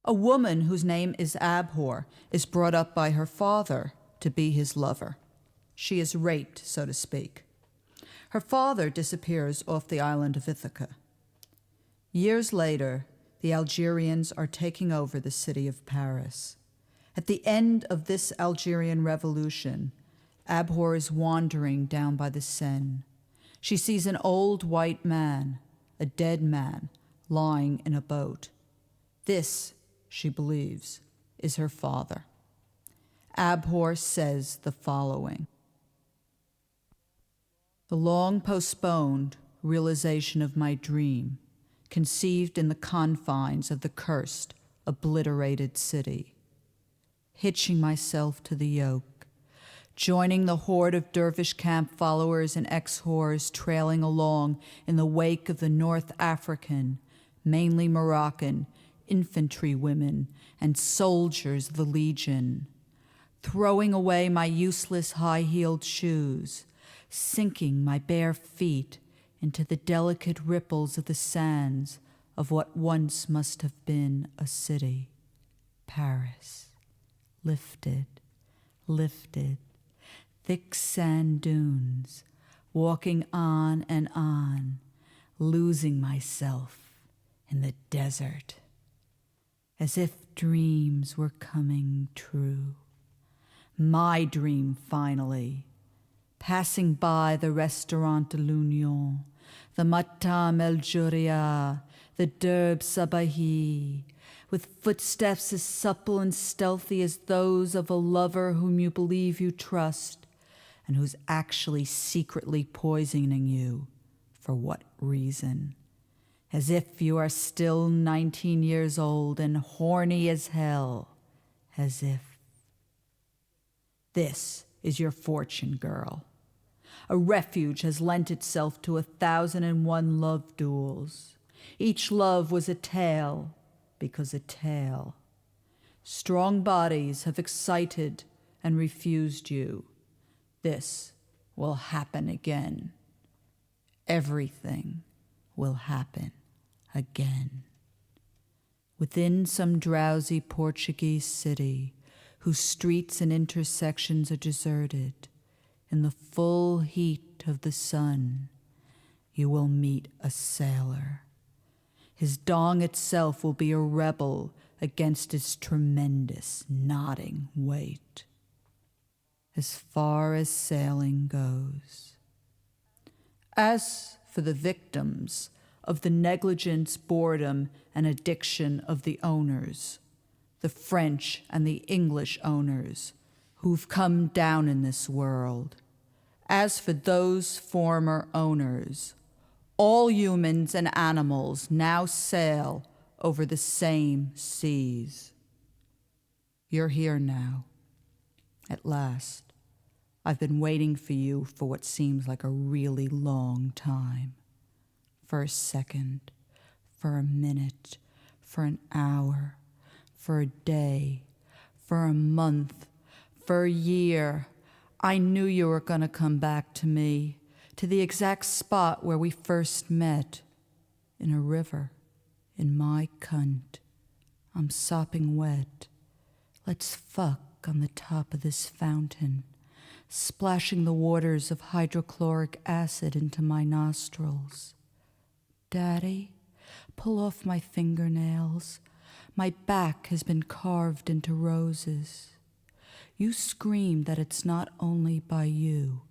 A woman whose name is Abhor is brought up by her father to be his lover. She is raped, so to speak. Her father disappears off the island of Ithaca. Years later, the Algerians are taking over the city of Paris. At the end of this Algerian revolution, Abhor is wandering down by the Seine. She sees an old white man, a dead man, lying in a boat. This, she believes, is her father. Abhor says the following: "The long postponed realization of my dream, conceived in the confines of the cursed, obliterated city. Hitching myself to the yoke, joining the horde of dervish camp followers and ex-whores trailing along in the wake of the North African, mainly Moroccan, infantry women and soldiers of the Legion, throwing away my useless high-heeled shoes, sinking my bare feet into the delicate ripples of the sands of what once must have been a city, Paris, lifted, lifted, thick sand dunes, walking on and on, losing myself in the desert, as if dreams were coming true. My dream, finally, passing by the Restaurant de l'Union, the Matam El Juria, the Derb Sabahi, with footsteps as supple and stealthy as those of a lover whom you believe you trust, and who's actually secretly poisoning you. For what reason? As if you are still 19 years old and horny as hell. As if. This is your fortune, girl. A refuge has lent itself to 1,001 love duels. Each love was a tale, because a tale. Strong bodies have excited and refused you. This will happen again. Everything will happen again. Within some drowsy Portuguese city, whose streets and intersections are deserted, in the full heat of the sun, you will meet a sailor. His dong itself will be a rebel against its tremendous, nodding weight. As far as sailing goes. As for the victims of the negligence, boredom, and addiction of the owners, the French and the English owners who've come down in this world, as for those former owners, all humans and animals now sail over the same seas. You're here now, at last. I've been waiting for you for what seems like a really long time. For a second, for a minute, for an hour, for a day, for a month, for a year. I knew you were going to come back to me, to the exact spot where we first met, in a river, in my cunt. I'm sopping wet. Let's fuck on the top of this fountain, splashing the waters of hydrochloric acid into my nostrils. Daddy, pull off my fingernails. My back has been carved into roses. You scream that it's not only by you,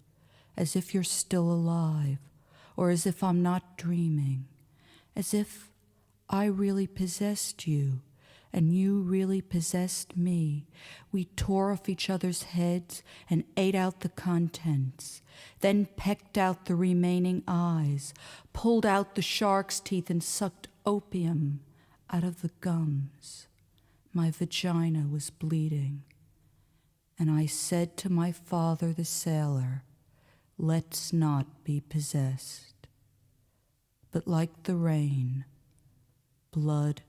as if you're still alive, or as if I'm not dreaming, as if I really possessed you, and you really possessed me. We tore off each other's heads and ate out the contents, then pecked out the remaining eyes, pulled out the shark's teeth and sucked opium out of the gums. My vagina was bleeding. And I said to my father the sailor, let's not be possessed. But like the rain, blood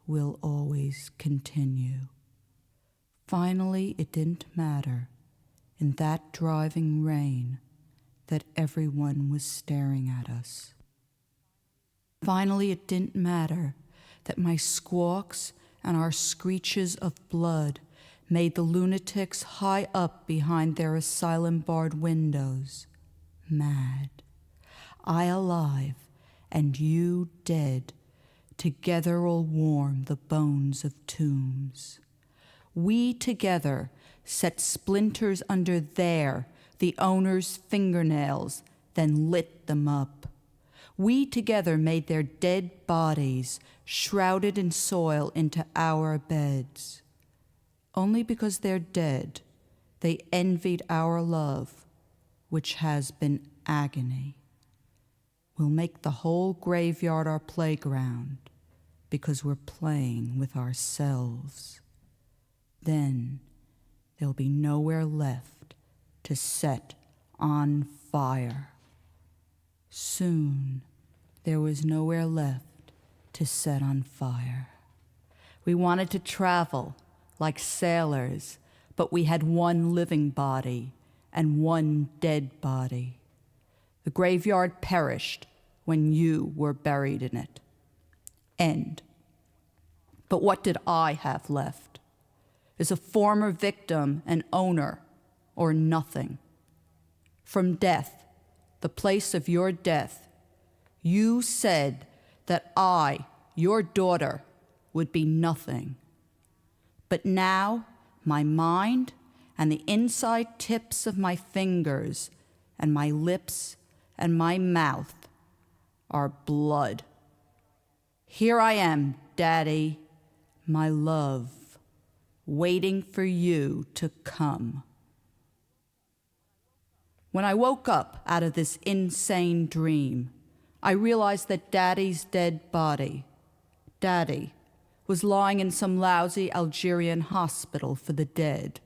will always continue. Finally, it didn't matter, in that driving rain, that everyone was staring at us. Finally, it didn't matter that my squawks and our screeches of blood made the lunatics high up behind their asylum-barred windows mad. I alive and you dead, together will warm the bones of tombs. We together set splinters under the owner's fingernails, then lit them up. We together made their dead bodies, shrouded in soil, into our beds. Only because they're dead, they envied our love, which has been agony. We'll make the whole graveyard our playground, because we're playing with ourselves. Then there'll be nowhere left to set on fire. Soon there was nowhere left to set on fire. We wanted to travel like sailors, but we had one living body and one dead body. The graveyard perished when you were buried in it. End. But what did I have left? Is a former victim an owner or nothing? From death, the place of your death, you said that I, your daughter, would be nothing. But now my mind and the inside tips of my fingers and my lips and my mouth are blood. Here I am, Daddy, my love, waiting for you to come. When I woke up out of this insane dream, I realized that Daddy's dead body, Daddy, was lying in some lousy Algerian hospital for the dead.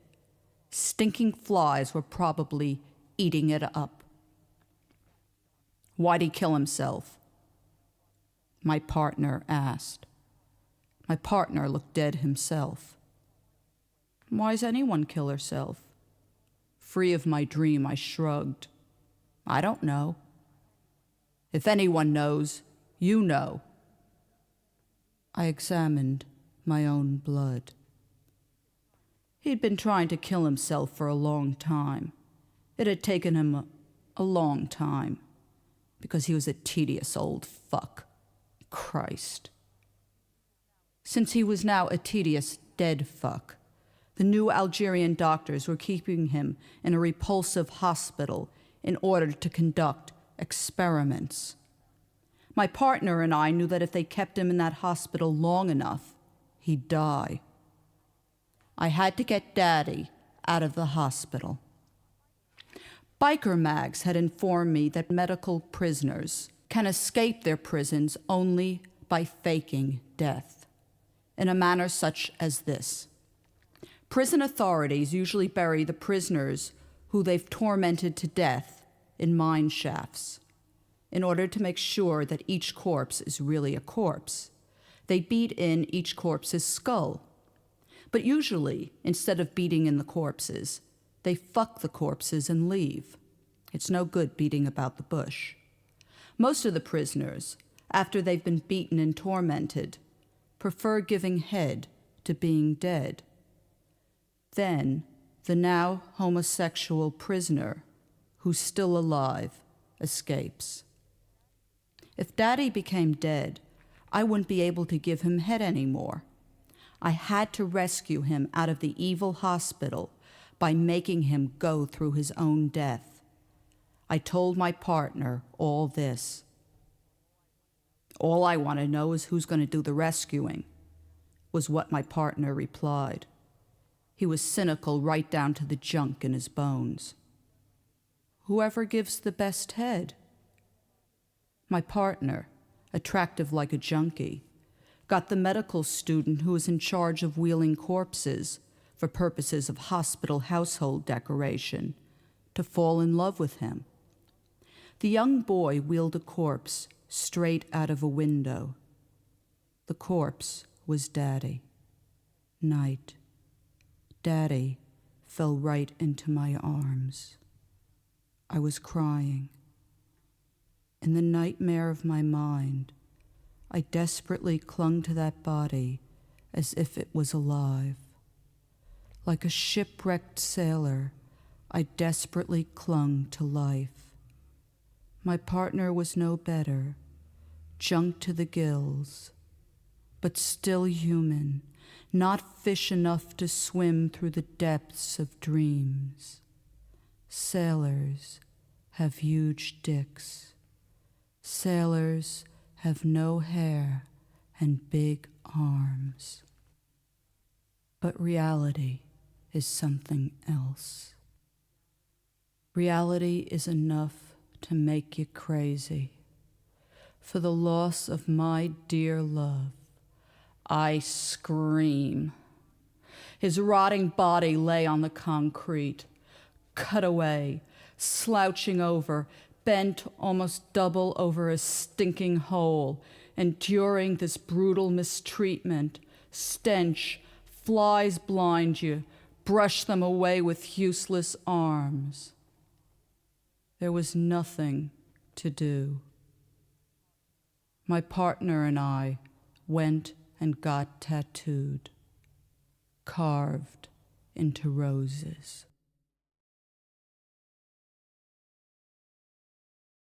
Stinking flies were probably eating it up. Why'd he kill himself? My partner asked. My partner looked dead himself. Why's anyone kill herself? Free of my dream, I shrugged. I don't know. If anyone knows, you know. I examined my own blood. He'd been trying to kill himself for a long time. It had taken him a long time, because he was a tedious old fuck. Christ. Since he was now a tedious dead fuck, the new Algerian doctors were keeping him in a repulsive hospital in order to conduct experiments. My partner and I knew that if they kept him in that hospital long enough, he'd die. I had to get Daddy out of the hospital. Biker mags had informed me that medical prisoners can escape their prisons only by faking death, in a manner such as this. Prison authorities usually bury the prisoners who they've tormented to death in mine shafts. In order to make sure that each corpse is really a corpse, they beat in each corpse's skull. But usually, instead of beating in the corpses, they fuck the corpses and leave. It's no good beating about the bush. Most of the prisoners, after they've been beaten and tormented, prefer giving head to being dead. Then, the now homosexual prisoner, who's still alive, escapes. If Daddy became dead, I wouldn't be able to give him head anymore. I had to rescue him out of the evil hospital by making him go through his own death. I told my partner all this. All I want to know is who's going to do the rescuing, was what my partner replied. He was cynical right down to the junk in his bones. Whoever gives the best head. My partner, attractive like a junkie, got the medical student who was in charge of wheeling corpses for purposes of hospital household decoration to fall in love with him. The young boy wheeled a corpse straight out of a window. The corpse was Daddy. Night. Daddy fell right into my arms. I was crying. In the nightmare of my mind, I desperately clung to that body as if it was alive. Like a shipwrecked sailor, I desperately clung to life. My partner was no better, junk to the gills, but still human, not fish enough to swim through the depths of dreams. Sailors have huge dicks. Sailors have no hair and big arms. But reality is something else. Reality is enough to make you crazy. For the loss of my dear love, I scream. His rotting body lay on the concrete, cut away, slouching over, bent almost double over a stinking hole, enduring this brutal mistreatment. Stench, flies blind you, brush them away with useless arms. There was nothing to do. My partner and I went and got tattooed, carved into roses.